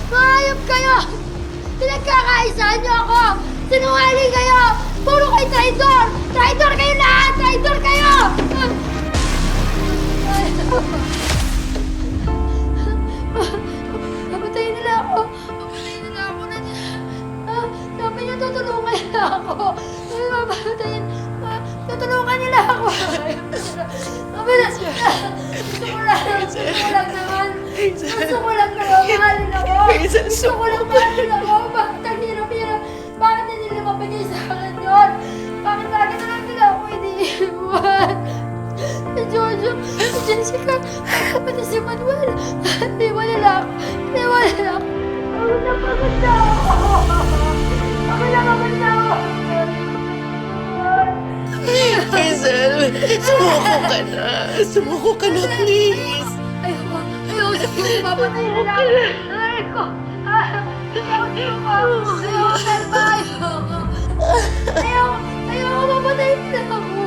Mahayop kayo! Pinagkakaisaan niyo ako! Sinungaling kayo! Puro kayo traidor! Traidor kayo lahat! Traidor kayo! Papatayin nila ako! Papatayin nila ako na sabi niyo tutulungan nila ako! Papatayin! Tutulungan nila ako! Gusto ko lang naman mahalin ako! Gusto ko lang mahalin ako! Bakit ang hirap-hirap? Bakit hindi nila mapagay sa akin yun? Bakit lagi na lang nila ako iniiwan? Si Jojo, si Jessica, pati si Manuel. Iwan nila ako. Iwan nila ako. Pagod na ako. Pagod na ako. Hazel, sumuko ka na. Sumuko ka na, please. Ayoko. Papatayin nila ako. Ayoko. Ayoko. Ayoko. Ayoko. Ayoko. Papatayin nila ako.